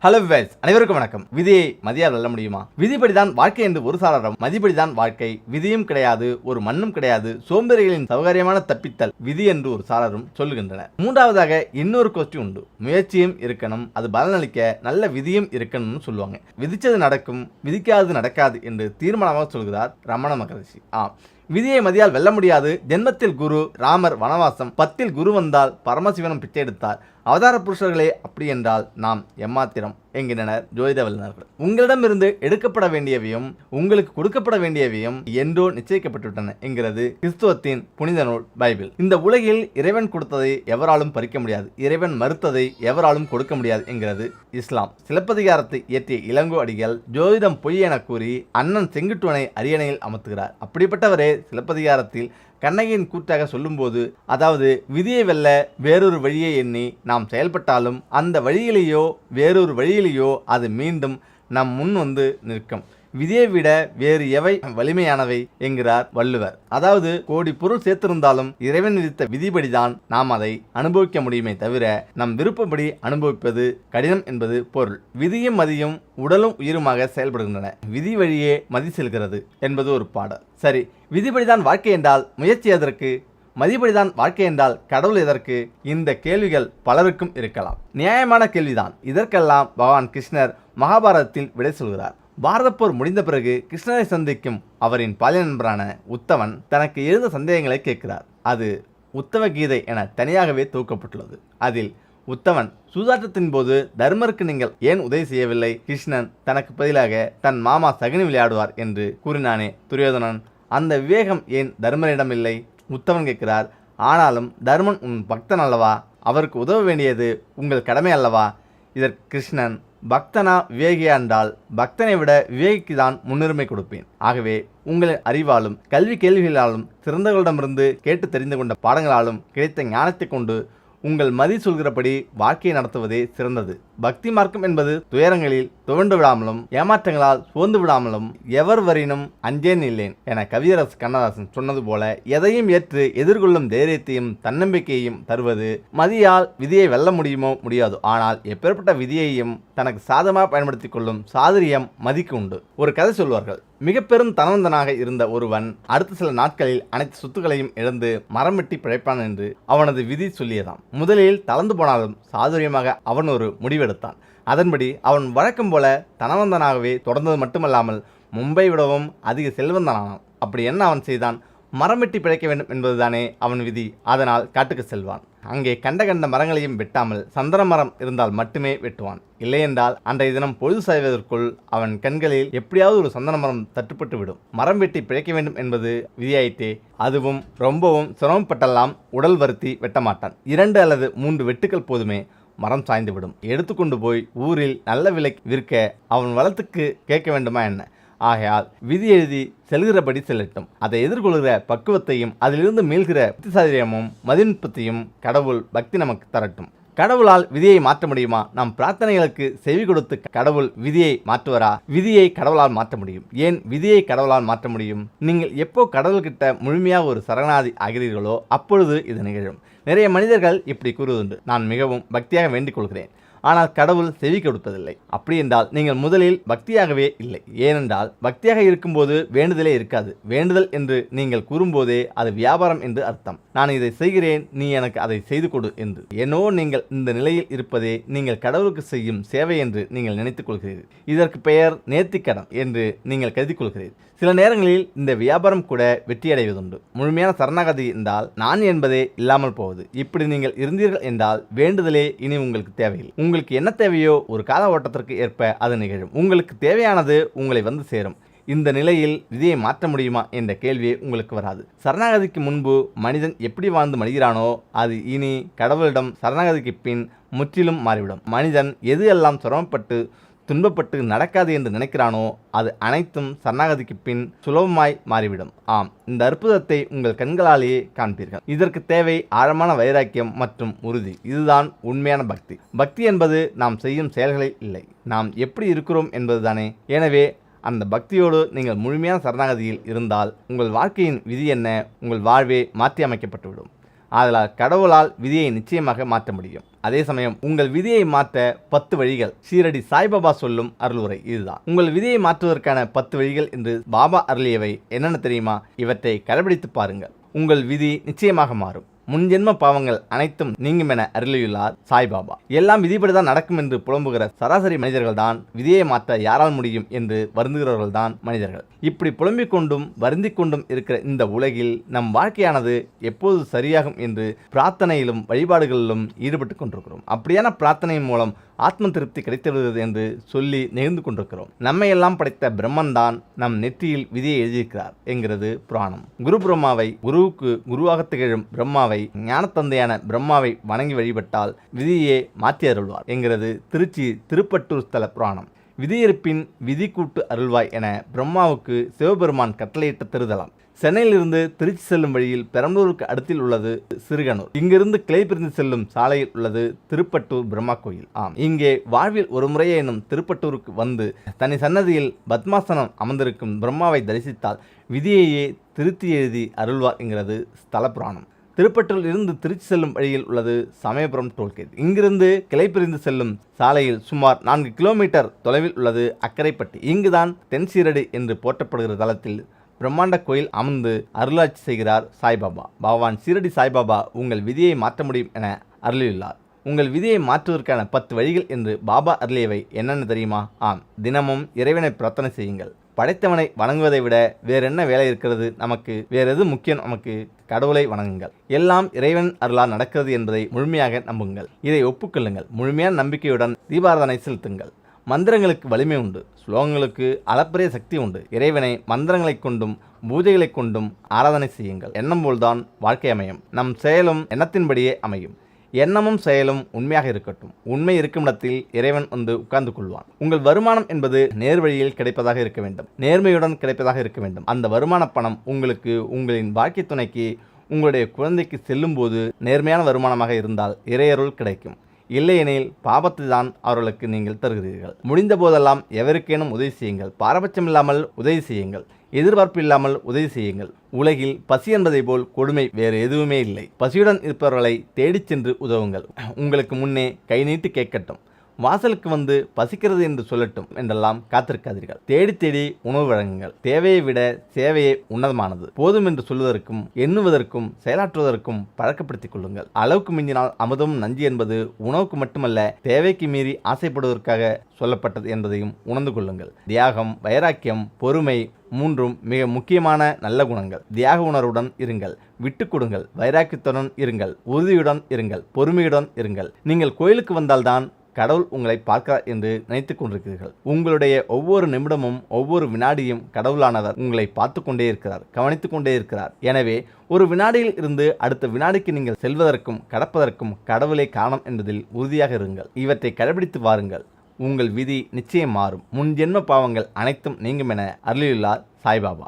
Hello wives, அனைவருக்கும் வணக்கம். விதியை மதியால் வெல்ல முடியுமா? விதிப்படிதான் வாழ்க்கை என்று ஒரு சாளரம், மதிப்படிதான் வாழ்க்கை, விதியும் கிடையாது, ஒரு மண்ணும் கிடையாது, சோம்பேறிகளின் சௌகரியமான தப்பித்தல் விதி என்று ஒரு சாளரும் சொல்லுகின்றனர். மூன்றாவதாக இன்னொரு கொஸ்டின் உண்டு. முயற்சியும் இருக்கணும், அது பலனளிக்க நல்ல விதியும் இருக்கணும்னு சொல்லுவாங்க. விதிச்சது நடக்கும், விதிக்காதது நடக்காது என்று தீர்மானமாக சொல்கிறார் ரமண மகரிஷி. விதியை மதியால் வெல்ல முடியாது. ஜென்மத்தில் குரு, ராமர் வனவாசம், 10ல் குரு வந்தால் பரமசிவனும் பிச்சை எடுத்தார். அவதார புருஷர்களே அப்படி என்றால் நாம் எம்மாத்திரம் என்கின்றனர் ஜோதிட வல்லுநர்கள். உங்களிடமிருந்து எடுக்கப்பட வேண்டியவையும் உங்களுக்கு கொடுக்கப்பட வேண்டியவையும் என்றோ நிச்சயிக்கப்பட்டுவிட்டன என்கிறது கிறிஸ்துவத்தின் புனித நூல் பைபிள். இந்த உலகில் இறைவன் கொடுத்ததை எவராலும் பறிக்க முடியாது, இறைவன் மறுத்ததை எவராலும் கொடுக்க முடியாது என்கிறது இஸ்லாம். சிலப்பதிகாரத்தை இயற்றிய இளங்கோ அடிகள் ஜோதிடம் பொய் என கூறி அண்ணன் செங்குட்டுவனை அரியணையில் அமர்த்துகிறார். அப்படிப்பட்டவரே சிலப்பதிகாரத்தில் கண்ணகியின் கூற்றாக சொல்லும்போது, அதாவது விதியை வெல்ல வேறொரு வழியை எண்ணி நாம் செயல்பட்டாலும் அந்த வழியிலேயோ வேறொரு வழியிலேயோ அது மீண்டும் நம் முன் வந்து நிற்கும். விதியை விட வேறு எவை வலிமையானவை என்கிறார் வள்ளுவர். அதாவது கோடி பொருள் சேர்த்திருந்தாலும் இறைவன் விதித்த விதிபடிதான் நாம் அதை அனுபவிக்க முடியுமே தவிர நம் விருப்பப்படி அனுபவிப்பது கடினம் என்பது பொருள். விதியும் மதியும் உடலும் உயிருமாக செயல்படுகின்றன. விதி வழியே மதி செல்கிறது என்பது ஒரு பாடல். சரி, விதிபடிதான் வாழ்க்கை என்றால் முயற்சி எதற்கு? மதிப்படிதான் வாழ்க்கை என்றால் கடவுள் எதற்கு? இந்த கேள்விகள் பலருக்கும் இருக்கலாம். நியாயமான கேள்விதான். இதற்கெல்லாம் பகவான் கிருஷ்ணர் மகாபாரதத்தில் விடை சொல்கிறார். பாரத போர் முடிந்த பிறகு கிருஷ்ணரை சந்திக்கும் அவரின் பாலிய நண்பரான உத்தவன் தனக்கு எழுந்த சந்தேகங்களை கேட்கிறார். அது உத்தவ கீதை என தனியாகவே தொகுக்கப்பட்டுள்ளது. அதில் உத்தவன், சூதாட்டத்தின் போது தர்மருக்கு நீங்கள் ஏன் உதவி செய்யவில்லை? கிருஷ்ணன் தனக்கு பதிலாக தன் மாமா சகுனி விளையாடுவார் என்று கூறினானே துரியோதனன், அந்த விவேகம் ஏன் தர்மரிடம் இல்லை? உத்தவன் கேட்கிறார். ஆனாலும் தர்மன் உன் பக்தன் அல்லவா, அவருக்கு உதவ வேண்டியது உங்கள் கடமை அல்லவா? இதற்கு கிருஷ்ணன், பக்தனா விவேகியா என்றால் பக்தனை விட விவேகிக்கு தான் முன்னுரிமை கொடுப்பேன். ஆகவே உங்களின் அறிவாலும் கல்வி கேள்விகளாலும் சிறந்தவர்களிடமிருந்து கேட்டு தெரிந்து கொண்ட பாடங்களாலும் கிடைத்த ஞானத்தை கொண்டு உங்கள் மதி சொல்கிறபடி வாழ்க்கையை நடத்துவதே சிறந்தது. பக்தி மார்க்கம் என்பது துயரங்களில் துவண்டு விடாமலும் ஏமாற்றங்களால் சோர்ந்து விடாமலும் எவர் வரினும் அஞ்சேன் இல்லேன் என கவியரசு கண்ணதாசன் சொன்னது போல எதையும் ஏற்று எதிர்கொள்ளும் தைரியத்தையும் தன்னம்பிக்கையையும் தருவது. மதியால் விதியை வெல்ல முடியுமோ முடியாது, ஆனால் எப்பேற்பட்ட விதியையும் தனக்கு சாதமாக பயன்படுத்தி கொள்ளும் சாதுரியம் மதிக்கு உண்டு. ஒரு கதை சொல்வார்கள். மிக பெரும் தனவந்தனாக இருந்த ஒருவன் அடுத்த சில நாட்களில் அனைத்து சொத்துக்களையும் இழந்து மரம் வெட்டி பிழைப்பான் என்று அவனது விதி சொல்லியதாம். முதலில் தளர்ந்து போனாலும் சாதுரியமாக அவன் ஒரு முடிவெடுத்தான். அதன்படி அவன் வழக்கம் போல தனவந்தனாகவே தொடர்ந்தது மட்டுமல்லாமல் மும்பை விடவும் அதிக செல்வந்தனானான். அப்படி என்ன அவன் செய்தான்? மரம் வெட்டி பிழைக்க வேண்டும் என்பதுதானே அவன் விதி. அதனால் காட்டுக்கு செல்வான். அங்கே கண்ட மரங்களையும் வெட்டாமல் சந்தன மரம் இருந்தால் மட்டுமே வெட்டுவான். இல்லையென்றால் அன்றைய தினம் பொழுது சாய்வதற்குள் அவன் கண்களில் எப்படியாவது ஒரு சந்தன மரம் தட்டுப்பட்டு விடும். மரம் வெட்டி பிழைக்க வேண்டும் என்பது விதியாயிட்டே. அதுவும் ரொம்பவும் சிரமப்பட்டெல்லாம் உடல் வருத்தி வெட்டமாட்டான். 2 அல்லது 3 வெட்டுக்கள் போதுமே, மரம் சாய்ந்துவிடும். எடுத்துக்கொண்டு போய் ஊரில் நல்ல விலை விற்க அவன் வளத்துக்கு கேட்க வேண்டுமா என்ன? ஆகையால் விதி எழுதி செல்கிறபடி செல்லட்டும். அதை எதிர்கொள்கிற பக்குவத்தையும் அதிலிருந்து மீள்கிற புத்திசாலியமும் மதிநுட்பத்தையும் கடவுள் பக்தி நமக்கு தரட்டும். கடவுளால் விதியை மாற்ற முடியுமா? நம் பிரார்த்தனைகளுக்கு செவி கொடுத்து கடவுள் விதியை மாற்றுவரா? விதியை கடவுளால் மாற்ற முடியும். ஏன் விதியை கடவுளால் மாற்ற முடியும்? நீங்கள் எப்போ கடவுள்கிட்ட முழுமையாக ஒரு சரணாதி ஆகிறீர்களோ அப்பொழுது இது நிகழும். நிறைய மனிதர்கள் இப்படி கூறுவதுண்டு. நான் மிகவும் பக்தியாக வேண்டிக் கொள்கிறேன், ஆனால் கடவுள் செவி கொடுப்பதில்லை. அப்படி என்றால் நீங்கள் முதலில் பக்தியாகவே இல்லை. ஏனென்றால் பக்தியாக இருக்கும்போது வேண்டுதலே இருக்காது. வேண்டுதல் என்று நீங்கள் கூறும்போதே அது வியாபாரம் என்று அர்த்தம். நான் இதை செய்கிறேன், நீ எனக்கு அதை செய்து கொடு என்று. ஏனோ நீங்கள் இந்த நிலையில் இருப்பதே நீங்கள் கடவுளுக்கு செய்யும் சேவை என்று நீங்கள் நினைத்துக் கொள்கிறீர்கள். இதற்கு பெயர் நேர்த்திக்கடன் என்று நீங்கள் கருதி கொள்கிறீர்கள். சில நேரங்களில் இந்த வியாபாரம் கூட வெற்றியடைவதுண்டு. முழுமையான சரணாகதி என்றால் நான் என்பதே இல்லாமல் போவது. இப்படி நீங்கள் இருந்தீர்கள் என்றால் வேண்டுதலே இனி உங்களுக்கு தேவையில்லை. உங்களுக்கு என்ன தேவையோ ஒரு கால ஓட்டத்திற்கு ஏற்ப அது நிகழும். உங்களுக்கு தேவையானது உங்களை வந்து சேரும். இந்த நிலையில் விதியை மாற்ற முடியுமா என்ற கேள்வியே உங்களுக்கு வராது. சரணாகதிக்கு முன்பு மனிதன் எப்படி வாழ்ந்து மடிகிறானோ அது இனி கடவுளிடம் சரணாகதிக்கு பின் முற்றிலும் மாறிவிடும். மனிதன் எது எல்லாம் சிரமப்பட்டு துன்பப்பட்டு நடக்காது என்று நினைக்கிறானோ அது அனைத்தும் சரணாகதிக்கு பின் சுலபமாய் மாறிவிடும். ஆம், இந்த அற்புதத்தை உங்கள் கண்களாலேயே காண்பீர்கள். இதற்கு தேவை ஆழமான வைராக்கியம் மற்றும் உறுதி. இதுதான் உண்மையான பக்தி. பக்தி என்பது நாம் செய்யும் செயல்களில் இல்லை, நாம் எப்படி இருக்கிறோம் என்பதுதானே. எனவே அந்த பக்தியோடு நீங்கள் முழுமையான சரணாகதியில் இருந்தால் உங்கள் வாழ்க்கையின் விதி என்ன? உங்கள் வாழ்வே மாற்றி அமைக்கப்பட்டுவிடும். ஆதலால் கடவுளால் விதியை நிச்சயமாக மாற்ற முடியும். அதே சமயம் உங்கள் விதியை மாற்ற 10 வழிகள். ஷீரடி சாய்பாபா சொல்லும் அருளுரை இதுதான். உங்கள் விதியை மாற்றுவதற்கான 10 வழிகள் என்று பாபா அருளியவை என்னென்ன தெரியுமா? இவற்றை கடைபிடித்து பாருங்கள். உங்கள் விதி நிச்சயமாக மாறும். முன்ஜென்ம பாவங்கள் அனைத்தும் நீங்கும் என அருளியுள்ளார் சாய்பாபா. எல்லாம் விதிப்படிதான் நடக்கும் என்று புலம்புகிற சராசரி மனிதர்கள் தான் விதியை மாற்ற யாரால் முடியும் என்று வருந்துகிறவர்கள் தான் மனிதர்கள். இப்படி புலம்பிக் கொண்டும் வருந்திக் கொண்டும் இருக்கிற இந்த உலகில் நம் வாழ்க்கையானது எப்போது சரியாகும் என்று பிரார்த்தனையிலும் வழிபாடுகளிலும் ஈடுபட்டு கொண்டிருக்கிறோம். அப்படியான பிரார்த்தனையின் மூலம் ஆத்ம திருப்தி கிடைத்துவிடுகிறது என்று சொல்லி நெகிழ்ந்து கொண்டிருக்கிறோம். நம்மை எல்லாம் படைத்த பிரம்மன் தான் நம் நெற்றியில் விதியை எழுதியிருக்கிறார் என்கிறது புராணம். குரு பிரம்மாவை, குருவுக்கு குருவாக திகழும் பிரம்மாவை, ஞான தந்தையான பிரம்மாவை வணங்கி வழிபட்டால் விதியை மாற்றி அருள்வார் என்கிறது திருச்சி திருப்பட்டூர் ஸ்தல புராணம். விதியிருப்பின் விதி கூட்டு அருள்வாய் என பிரம்மாவுக்கு சிவபெருமான் கட்டளையிட்ட திருதலம். சென்னையிலிருந்து திருச்சி செல்லும் வழியில் பெரம்பலூருக்கு அடுத்தில் உள்ளது சிறுகனூர். இங்கிருந்து கிளை பிரிந்து செல்லும் சாலையில் உள்ளது திருப்பட்டூர் பிரம்மா கோயில். ஆம், இங்கே வாழ்வில் ஒரு முறையே எனும் திருப்பட்டூருக்கு வந்து தனி சன்னதியில் பத்மாசனம் அமர்ந்திருக்கும் பிரம்மாவை தரிசித்தால் விதியையே திருத்தி எழுதி அருள்வார் என்கிறது ஸ்தல புராணம். திருப்பட்டூரில் இருந்து திருச்சி செல்லும் வழியில் உள்ளது சமயபுரம் டோல்கேட். இங்கிருந்து கிளை பிரிந்து செல்லும் சாலையில் சுமார் 4 கிலோமீட்டர் தொலைவில் உள்ளது அக்கரைப்பட்டி. இங்குதான் தென்சீரடி என்று போற்றப்படுகிற தளத்தில் பிரம்மாண்ட கோயில் அமர்ந்து அருளாட்சி செய்கிறார் சாய்பாபா. பகவான் சீரடி சாய்பாபா உங்கள் விதியை மாற்ற முடியும் என அருளியுள்ளார். உங்கள் விதியை மாற்றுவதற்கான 10 வழிகள் என்று பாபா அருளியவை என்னென்ன தெரியுமா? ஆம், தினமும் இறைவனை பிரார்த்தனை செய்யுங்கள். படைத்தவனை வணங்குவதை விட வேறென்ன வேலை இருக்கிறது நமக்கு? வேறெது முக்கியம் நமக்கு? கடவுளை வணங்குங்கள். எல்லாம் இறைவன் அருளால் நடக்கிறது என்பதை முழுமையாக நம்புங்கள். இதை ஒப்புக்கொள்ளுங்கள். முழுமையான நம்பிக்கையுடன் தீபாராதனை செலுத்துங்கள். மந்திரங்களுக்கு வலிமை உண்டு, ஸ்லோகங்களுக்கு அளப்பரிய சக்தி உண்டு. இறைவனை மந்திரங்களை கொண்டும் பூஜைகளை கொண்டும் ஆராதனை செய்யுங்கள். எண்ணம் போல்தான் வாழ்க்கை அமையும். நம் செயலும் எண்ணத்தின்படியே அமையும். எண்ணமும் செயலும் உண்மையாக இருக்கட்டும். உண்மை இருக்கும் இடத்தில் இறைவன் வந்து உட்கார்ந்து கொள்வான். உங்கள் வருமானம் என்பது நேர்வழியில் கிடைப்பதாக இருக்க வேண்டும். நேர்மையுடன் கிடைப்பதாக இருக்க வேண்டும். அந்த வருமான பணம் உங்களுக்கு, உங்களின் வாழ்க்கை துணைக்கு, உங்களுடைய குழந்தைக்கு செல்லும் போது நேர்மையான வருமானமாக இருந்தால் இறையருள் கிடைக்கும். இல்லையெனில் பாபத்தை தான் அவர்களுக்கு நீங்கள் தருகிறீர்கள். முடிந்த போதெல்லாம் எவருக்கேனும் உதவி செய்யுங்கள். பாரபட்சம் இல்லாமல் உதவி செய்யுங்கள். எதிர்பார்ப்பு இல்லாமல் உதவி செய்யுங்கள். உலகில் பசி என்பதை போல் கொடுமை வேறு எதுவுமே இல்லை. பசியுடன் இருப்பவர்களை தேடிச் சென்று உதவுங்கள். உங்களுக்கு முன்னே கை நீட்டி கேட்கட்டும். வாசலுக்கு வந்து பசிக்கிறது என்று சொல்லட்டும் என்றெல்லாம் காத்திருக்காதீர்கள். தேடி தேடி உணவு வழங்குங்கள். தேவையை விட சேவையை உன்னதமானது. போதும் என்று சொல்வதற்கும் எண்ணுவதற்கும் செயலாற்றுவதற்கும் பழக்கப்படுத்திக் கொள்ளுங்கள். அளவுக்கு மிஞ்சினால் அமுதமும் நஞ்சு என்பது உணவுக்கு மட்டுமல்ல, தேவைக்கு மீறி ஆசைப்படுவதற்காக சொல்லப்பட்டது என்பதையும் உணர்ந்து கொள்ளுங்கள். தியாகம், வைராக்கியம், பொறுமை மூன்றும் மிக முக்கியமான நல்ல குணங்கள். தியாக உணர்வுடன் இருங்கள். விட்டு கொடுங்கள். வைராக்கியத்துடன் இருங்கள். உறுதியுடன் இருங்கள். பொறுமையுடன் இருங்கள். நீங்கள் கோயிலுக்கு வந்தால்தான் கடவுள் உங்களை பார்க்கிறார் என்று நினைத்துக் கொண்டிருக்கிறீர்கள். உங்களுடைய ஒவ்வொரு நிமிடமும் ஒவ்வொரு வினாடியும் கடவுளானவர் உங்களை பார்த்து கொண்டே இருக்கிறார், கவனித்துக் கொண்டே இருக்கிறார். எனவே ஒரு வினாடியில் இருந்து அடுத்த வினாடிக்கு நீங்கள் செல்வதற்கும் கடப்பதற்கும் கடவுளே காரணம் என்பதில் உறுதியாக இருங்கள். இவற்றை கடைபிடித்து வாருங்கள். உங்கள் விதி நிச்சயம் மாறும். முன்ஜென்ம பாவங்கள் அனைத்தும் நீங்கும் என அருளியுள்ளார் சாய்பாபா.